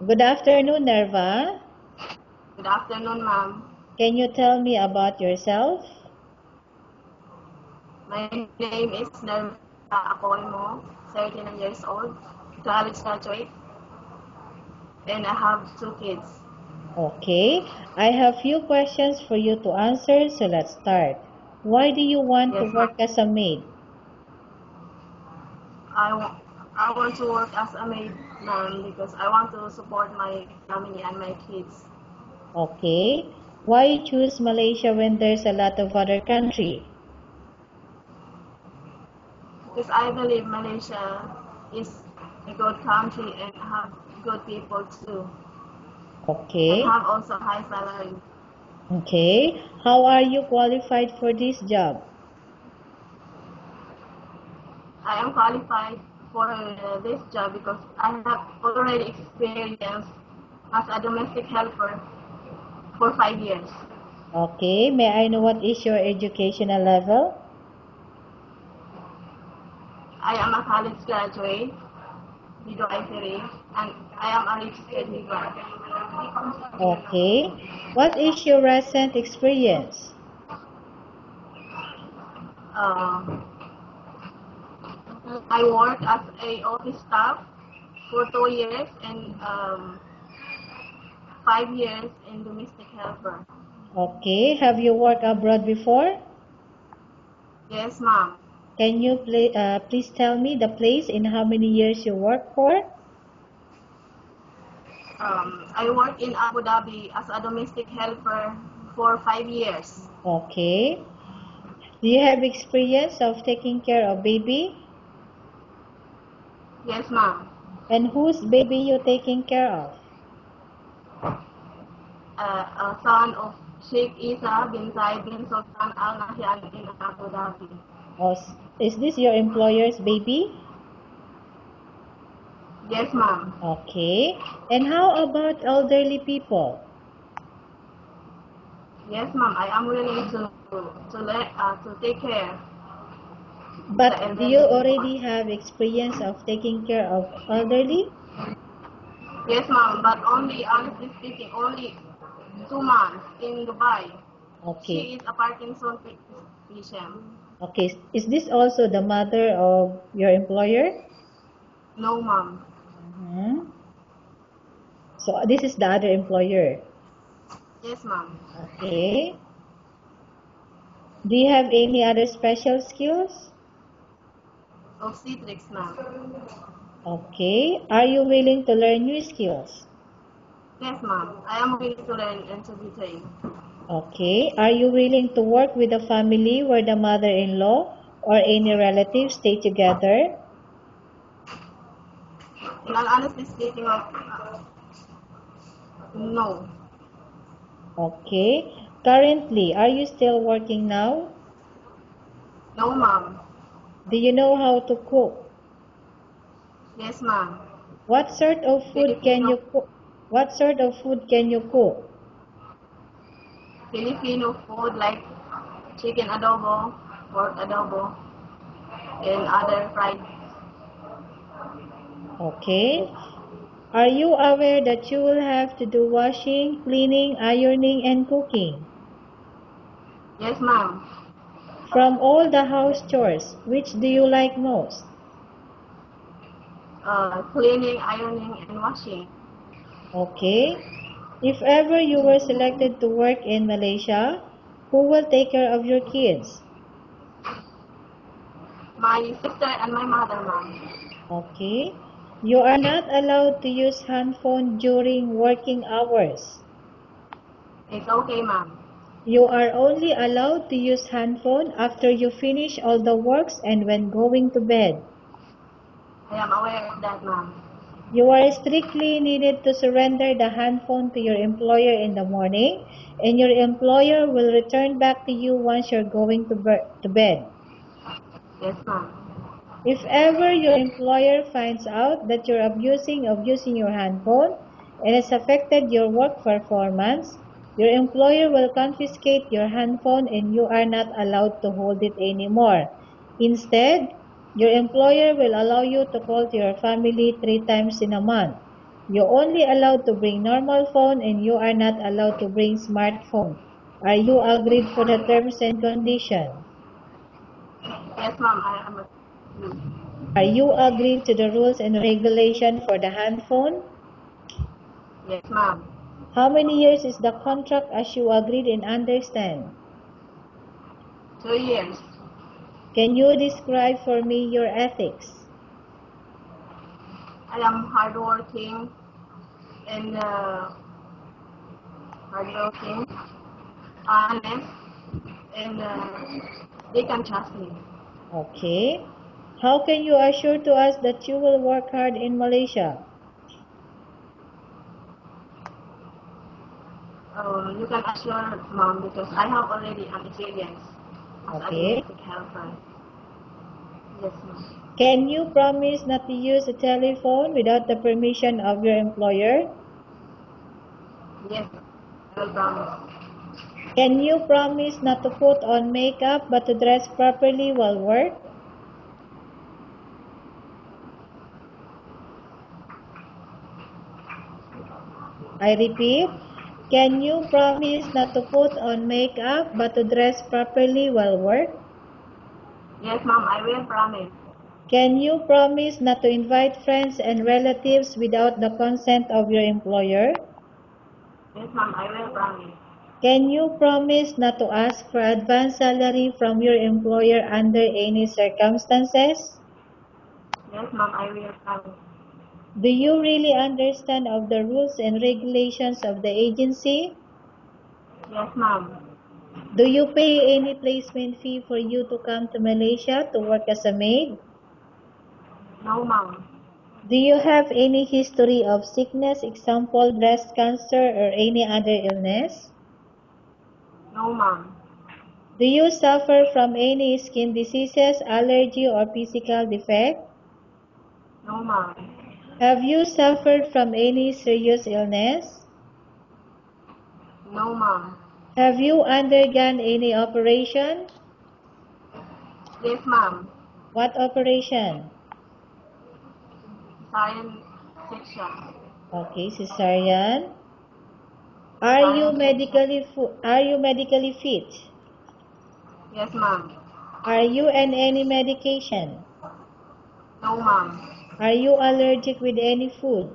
Good afternoon, Nerva. Good afternoon, ma'am. Can you tell me about yourself? My name is Nerva Akoimo, 39 years old, college graduate, and I have 2 kids. Okay, I have few questions for you to answer, so let's start. Why do you want to Yes, work ma'am. as a maid? I want to work as a maid, ma'am, because I want to support my family and my kids. Okay, why you choose Malaysia when there's a lot of other country? Because I believe Malaysia is a good country and have good people too, and Okay, have also high salary. okay. How are you qualified for this job? I am qualified for this job because I have already experienced as a domestic helper for 5 years. Okay, may I know what is your educational level? I am a college graduate, midwifery, and I am a registered midwife. Okay, what is your recent experience? Uh, I work as a office staff for 2 years and 5 years in domestic helper. Okay, have you worked abroad before? Yes, ma'am. Can you please tell me the place and how many years you work for? I work in Abu Dhabi as a domestic helper for 5 years. Okay. Do you have experience of taking care of baby? Yes, ma'am. And whose baby you taking care of? A son of Sheikh Isa bin Zayed bin Sultan Al Nahyan in Abu Dhabi. Oh, is this your employer's baby? Yes, ma'am. Okay. And how about elderly people? Yes, ma'am. I am willing to take care the But do you elderly people. already have experience of taking care of elderly? Yes, ma'am. But only, honestly speaking, only 2 months in Dubai. Okay. She is a Parkinson patient. Okay. Is this also the mother of your employer? No, ma'am. Mhm. So this is the other employer. Yes, ma'am. Okay. Do you have any other special skills? Obstetrics, ma'am. Okay. Are you willing to learn new skills? Yes, ma'am. I am willing to learn and to be trained. Okay. Are you willing to work with a family where the mother-in-law or any relatives stay together? In all honesty speaking, no. Okay. Currently, are you still working now? No, ma'am. Do you know how to cook? Yes, ma'am. What sort of food can Filipino you cook? What sort of food can you cook? Filipino food like chicken adobo, pork adobo, and other fried. Okay. Are you aware that you will have to do washing, cleaning, ironing, and cooking? Yes, ma'am. From all the house chores, which do you like most? Cleaning, ironing, and washing. Okay. If ever you were selected to work in Malaysia, who will take care of your kids? My sister and my mother, ma'am. Okay. You are not allowed to use handphone during working hours. It's okay, ma'am. You are only allowed to use handphone after you finish all the works and when going to bed. I am aware of that, ma'am. You are strictly needed to surrender the handphone to your employer in the morning, and your employer will return back to you once you're going to bed. Yes, ma'am. If ever your employer finds out that you're abusing of using your handphone and it's affected your work performance, your employer will confiscate your handphone and you are not allowed to hold it anymore. Instead, your employer will allow you to call to your family 3 times in a month. You only allowed to bring normal phone and you are not allowed to bring smartphone. Are you agreed for the terms and conditions? Yes, ma'am, I am agree. Are you agreed to the rules and regulation for the handphone? Yes, ma'am. How many years is the contract as you agreed and understand? 2 years. Can you describe for me your ethics? I am hardworking and honest, and they can trust me. Okay. How can you assure to us that you will work hard in Malaysia? You can assure, ma'am, because I have already an experience as a Okay. domestic helper. Yes, ma'am. Can you promise not to use a telephone without the permission of your employer? Yes, I will promise. Can you promise not to put on makeup but to dress properly while work? I repeat, can you promise not to put on makeup but to dress properly while work? Yes, ma'am, I will promise. Can you promise not to invite friends and relatives without the consent of your employer? Yes, ma'am, I will promise. Can you promise not to ask for advance salary from your employer under any circumstances? Yes, ma'am, I will promise. Do you really understand of the rules and regulations of the agency? Yes, ma'am. Do you pay any placement fee for you to come to Malaysia to work as a maid? No, ma'am. Do you have any history of sickness, example breast cancer or any other illness? No, ma'am. Do you suffer from any skin diseases, allergy or physical defect? No, ma'am. Have you suffered from any serious illness? No, ma'am. Have you undergone any operation? Yes, ma'am. What operation? Science section. Okay, cesarean. Science section. Are you medically fit? Yes, ma'am. Are you on any medication? No, ma'am. Are you allergic with any food?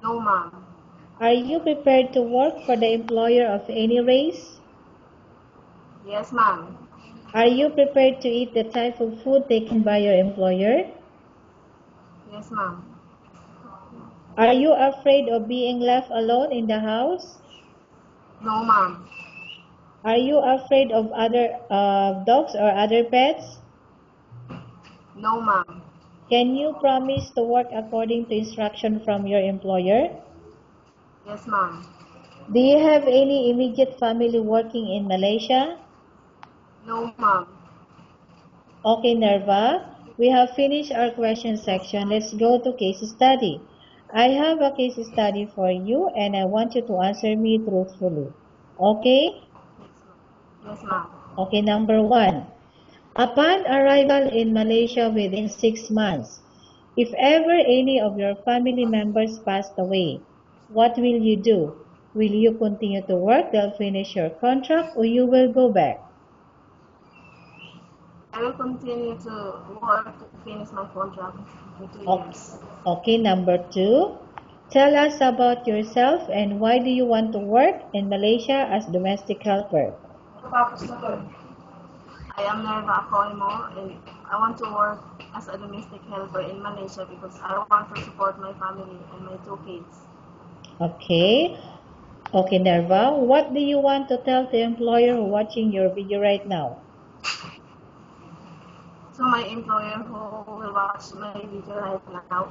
No, ma'am. Are you prepared to work for the employer of any race? Yes, ma'am. Are you prepared to eat the type of food taken by your employer? Yes, ma'am. Are you afraid of being left alone in the house? No, ma'am. Are you afraid of other dogs or other pets? No, ma'am. Can you promise to work according to instruction from your employer? Yes, ma'am. Do you have any immediate family working in Malaysia? No, ma'am. Okay, Nerva, we have finished our question section. Let's go to case study. I have a case study for you and I want you to answer me truthfully. Okay? Yes, ma'am. Okay, number one. Upon arrival in Malaysia within 6 months, if ever any of your family members passed away, what will you do? Will you continue to work till finish your contract or you will go back? I will continue to work to finish my contract in 2 years. Okay, number two. Tell us about yourself and why do you want to work in Malaysia as domestic helper? I am Nerva Koimo and I want to work as a domestic helper in Malaysia because I want to support my family and my 2 kids. Okay. Okay, Nerva, what do you want to tell the employer who watching your video right now? So my employer who will watch my video right now,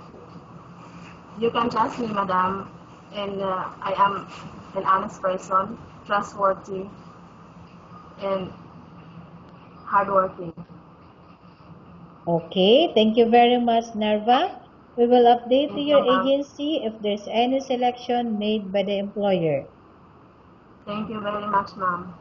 you can trust me, madam, and I am an honest person, trustworthy, and hardworking. Okay, thank you very much, Nerva. We will update to Thank you, your ma'am. agency if there's any selection made by the employer. Thank you very much, ma'am.